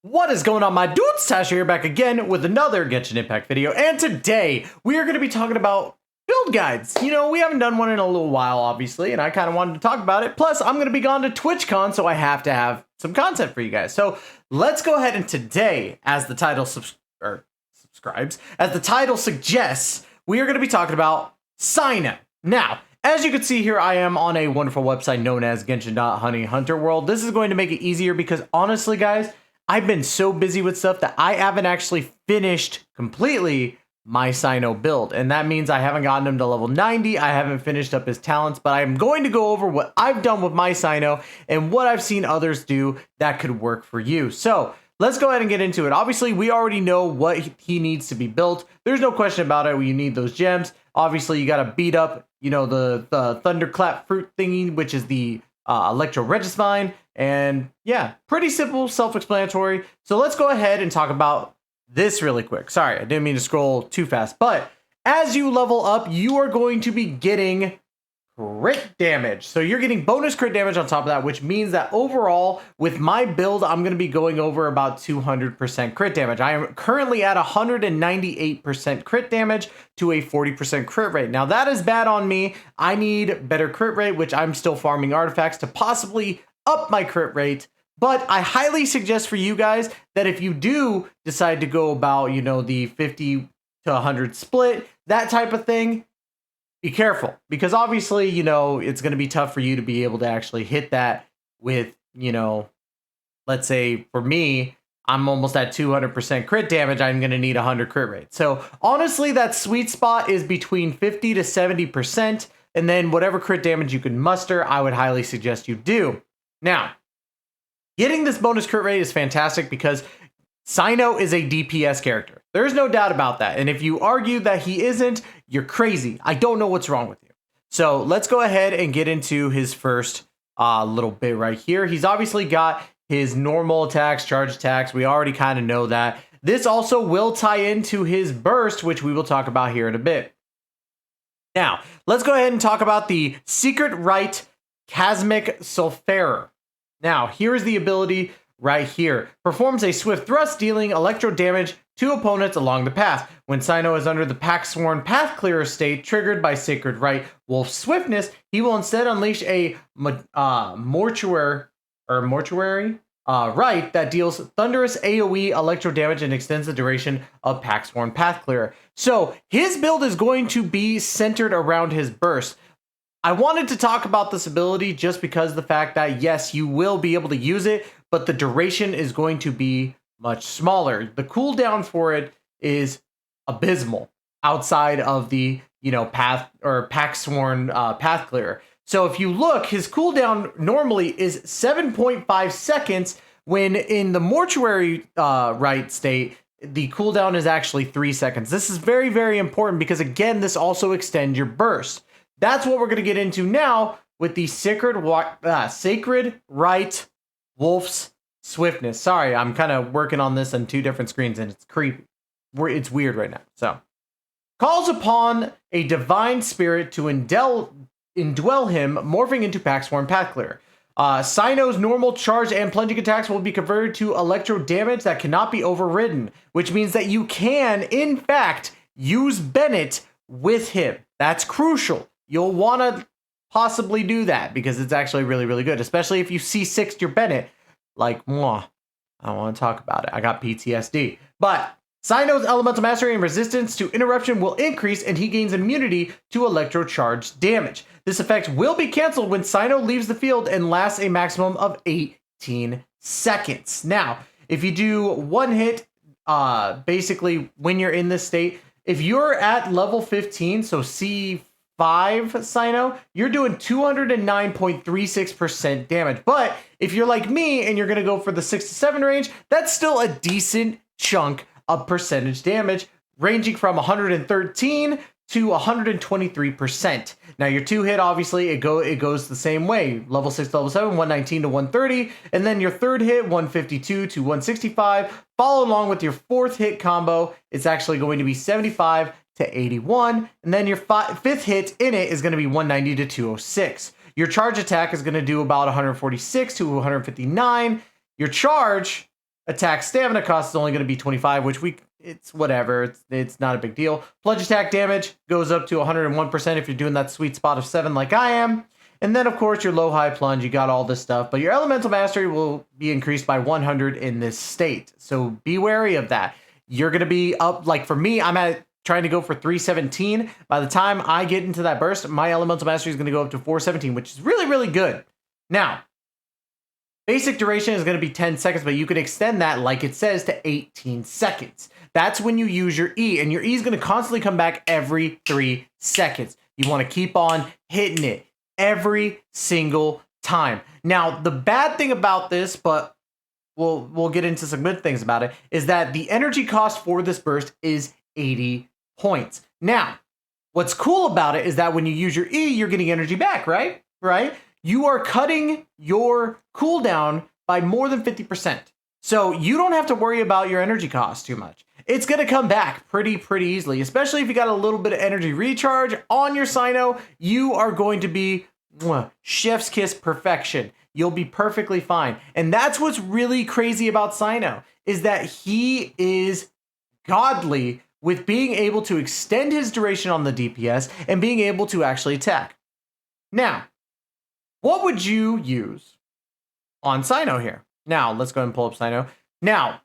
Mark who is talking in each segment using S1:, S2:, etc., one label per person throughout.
S1: What is going on, my dudes? Tasha here, back again with another Genshin Impact video, and today we are going to be talking about build guides. You know, we haven't done one in a little while, obviously, and I kind of wanted to talk about it. Plus, I'm going to be gone to TwitchCon, so I have to have some content for you guys. So let's go ahead and today, as the title suggests, we are going to be talking about Cyno. Now, as you can see here, I am on a wonderful website known as Genshin.HoneyHunterWorld. This is going to make it easier because honestly, guys, I've been so busy with stuff that I haven't actually finished completely my Cyno build. And that means I haven't gotten him to level 90. I haven't finished up his talents, but I'm going to go over what I've done with my Cyno and what I've seen others do that could work for you. So let's go ahead and get into it. Obviously, we already know what he needs to be built. There's no question about it. You need those gems. Obviously, you got to beat up, you know, the Thunderclap fruit thingy, which is the Electro Regisvine. And yeah, pretty simple, self-explanatory. So let's go ahead and talk about this really quick. Sorry, I didn't mean to scroll too fast. But as you level up, you are going to be getting crit damage. So you're getting bonus crit damage on top of that, which means that overall, with my build, I'm going to be going over about 200% crit damage. I am currently at 198% crit damage to a 40% crit rate. Now, that is bad on me. I need better crit rate, which I'm still farming artifacts to possibly up my crit rate. But I highly suggest for you guys that if you do decide to go about, you know, the 50 to 100 split, that type of thing, be careful, because obviously, you know, it's going to be tough for you to be able to actually hit that with, you know, let's say for me, I'm almost at 200% crit damage. I'm going to need 100 crit rate. So honestly, that sweet spot is between 50 to 70%. And then whatever crit damage you can muster, I would highly suggest you do. Now, getting this bonus crit rate is fantastic because Cyno is a DPS character. There's no doubt about that. And if you argue that he isn't, you're crazy. I don't know what's wrong with you. So let's go ahead and get into his first little bit right here. He's obviously got his normal attacks, charge attacks. We already kind of know that. This also will tie into his burst, which we will talk about here in a bit. Now, let's go ahead and talk about the Secret Rite Chasmic Sulfurer. Now, here's the ability right here. Performs a swift thrust, dealing electro damage to opponents along the path. When Cyno is under the Pack-Sworn Path Clearer state triggered by Sacred Rite Wolf Swiftness, he will instead unleash a mortuary rite that deals thunderous AoE electro damage and extends the duration of Pack-Sworn Path Clearer. So his build is going to be centered around his burst. I wanted to talk about this ability just because of the fact that, yes, you will be able to use it, but the duration is going to be much smaller. The cooldown for it is abysmal outside of the, you know, path or Pack-Sworn Path Clearer. So if you look, his cooldown normally is 7.5 seconds, when in the mortuary rite state, the cooldown is actually 3 seconds. This is very, very important because, again, this also extends your burst. That's what we're going to get into now with the Sacred Rite Wolf's Swiftness. Sorry, I'm kind of working on this on two different screens and it's creepy. It's weird right now. So, calls upon a divine spirit to indwell him, morphing into Pack-Sworn Path Clearer. Cyno's normal charge and plunging attacks will be converted to electro damage that cannot be overridden, which means that you can, in fact, use Bennett with him. That's crucial. You'll want to possibly do that because it's actually really, really good, especially if you C6'd your Bennett. Like, I don't want to talk about it. I got PTSD. But Cyno's elemental mastery and resistance to interruption will increase, and he gains immunity to electro charge damage. This effect will be canceled when Cyno leaves the field and lasts a maximum of 18 seconds. Now, if you do one hit, basically when you're in this state, if you're at level 15, so C5 Cyno, you're doing 209.36% damage. But if you're like me and you're going to go for the 6 to 7 range, that's still a decent chunk of percentage damage, ranging from 113 to 123%. Now your 2-hit, obviously, it goes the same way. Level 6 to level 7, 119 to 130. And then your 3rd hit, 152 to 165. Follow along with your 4th hit combo. It's actually going to be 75 to 81. And then your 5th hit in it is going to be 190 to 206. Your charge attack is going to do about 146 to 159. Your charge Attack stamina cost is only going to be 25, which it's whatever. It's not a big deal. Plunge attack damage goes up to 101% if you're doing that sweet spot of 7 like I am. And then, of course, your low-high plunge, you got all this stuff. But your elemental mastery will be increased by 100 in this state. So be wary of that. You're going to be up, like for me, I'm at trying to go for 317. By the time I get into that burst, my elemental mastery is going to go up to 417, which is really, really good. Now, basic duration is going to be 10 seconds, but you can extend that, like it says, to 18 seconds. That's when you use your E, and your E is going to constantly come back every 3 seconds. You want to keep on hitting it every single time. Now, the bad thing about this, but we'll get into some good things about it, is that the energy cost for this burst is 80 points. Now, what's cool about it is that when you use your E, you're getting energy back, right? You are cutting your cooldown by more than 50%. So you don't have to worry about your energy cost too much. It's going to come back pretty easily, especially if you got a little bit of energy recharge on your Cyno. You are going to be chef's kiss perfection. You'll be perfectly fine. And that's what's really crazy about Cyno, is that he is godly with being able to extend his duration on the DPS and being able to actually attack. Now, what would you use on Cyno here? Now, let's go ahead and pull up Cyno. Now,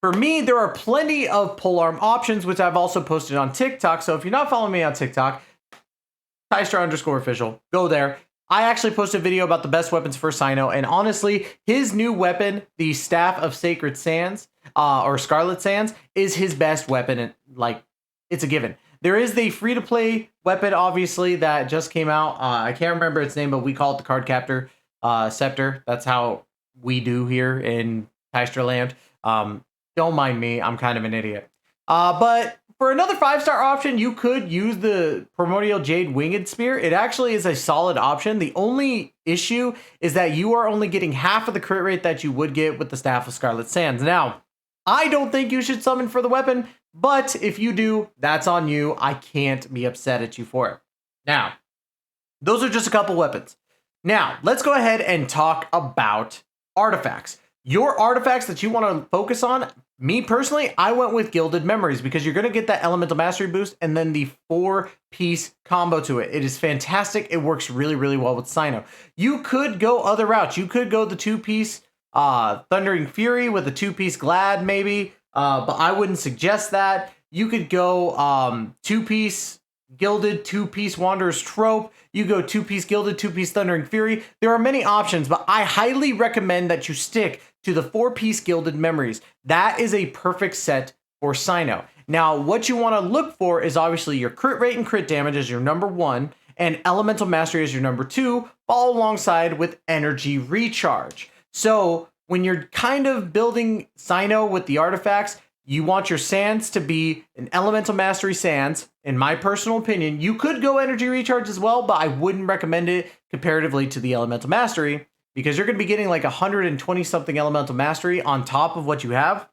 S1: for me, there are plenty of polearm options, which I've also posted on TikTok. So if you're not following me on TikTok, Tystar_official, go there. I actually posted a video about the best weapons for Cyno, and honestly, his new weapon, the Staff of Sacred Sands, or Scarlet Sands, is his best weapon, and like, it's a given. There is the free-to-play weapon, obviously, that just came out. I can't remember its name, but we call it the Card Captor Scepter. That's how we do here in Tystar Land. Don't mind me, I'm kind of an idiot. But for another 5-star option, you could use the Primordial Jade Winged Spear. It actually is a solid option. The only issue is that you are only getting half of the crit rate that you would get with the Staff of Scarlet Sands. Now, I don't think you should summon for the weapon, but if you do, that's on you. I can't be upset at you for it. Now, those are just a couple weapons. Now, let's go ahead and talk about artifacts. Your artifacts that you want to focus on, me personally, I went with Gilded Memories because you're going to get that Elemental Mastery boost and then the 4-piece combo to it. It is fantastic. It works really well with Cyno. You could go other routes. You could go the 2-piece Thundering Fury with a 2-piece Glad maybe, but I wouldn't suggest that. You could go 2-piece Gilded, 2-piece Wanderer's Trope. You go 2-piece Gilded, 2-piece Thundering Fury. There are many options, but I highly recommend that you stick to the 4-piece Gilded Memories. That is a perfect set for Cyno. Now, what you want to look for is obviously your crit rate and crit damage as your number 1, and Elemental Mastery as your number 2, followed alongside with Energy Recharge. So when you're kind of building Cyno with the artifacts, you want your Sands to be an Elemental Mastery Sands. In my personal opinion, you could go Energy Recharge as well, but I wouldn't recommend it comparatively to the Elemental Mastery because you're going to be getting like 120 something Elemental Mastery on top of what you have.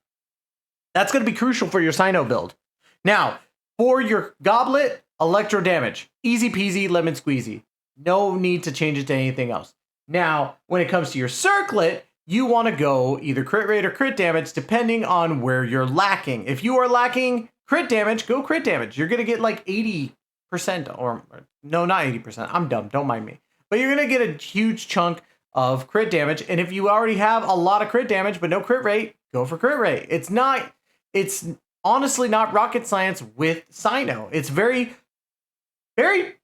S1: That's going to be crucial for your Cyno build. Now, for your Goblet, Electro damage. Easy peasy, lemon squeezy. No need to change it to anything else. Now, when it comes to your Circlet, you want to go either crit rate or crit damage depending on where you're lacking. If you are lacking crit damage, go crit damage. You're going to get like 80% or no, not 80%. I'm dumb. Don't mind me. But you're going to get a huge chunk of crit damage. And if you already have a lot of crit damage but no crit rate, go for crit rate. It's honestly not rocket science with Cyno. It's very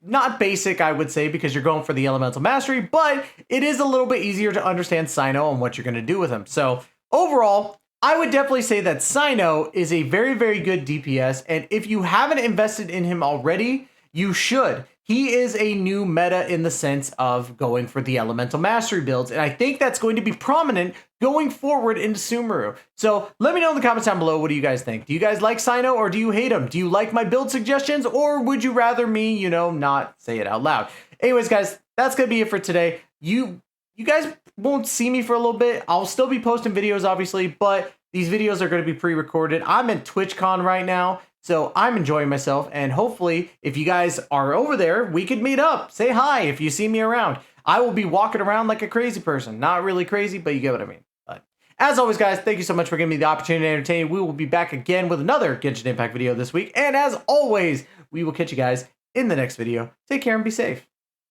S1: not basic, I would say, because you're going for the Elemental Mastery, but it is a little bit easier to understand Cyno and what you're going to do with him. So overall, I would definitely say that Cyno is a very good DPS, and if you haven't invested in him already, you should. He is a new meta in the sense of going for the Elemental Mastery builds, and I think that's going to be prominent going forward into Sumeru. So let me know in the comments down below, what do you guys think? Do you guys like Cyno or do you hate him? Do you like my build suggestions or would you rather me, not say it out loud? Anyways, guys, that's going to be it for today. You guys won't see me for a little bit. I'll still be posting videos, obviously, but these videos are going to be pre-recorded. I'm at TwitchCon right now. So I'm enjoying myself, and hopefully, if you guys are over there, we could meet up. Say hi if you see me around. I will be walking around like a crazy person. Not really crazy, but you get what I mean. But As always, guys, thank you so much for giving me the opportunity to entertain you. We will be back again with another Genshin Impact video this week. And as always, we will catch you guys in the next video. Take care and be safe.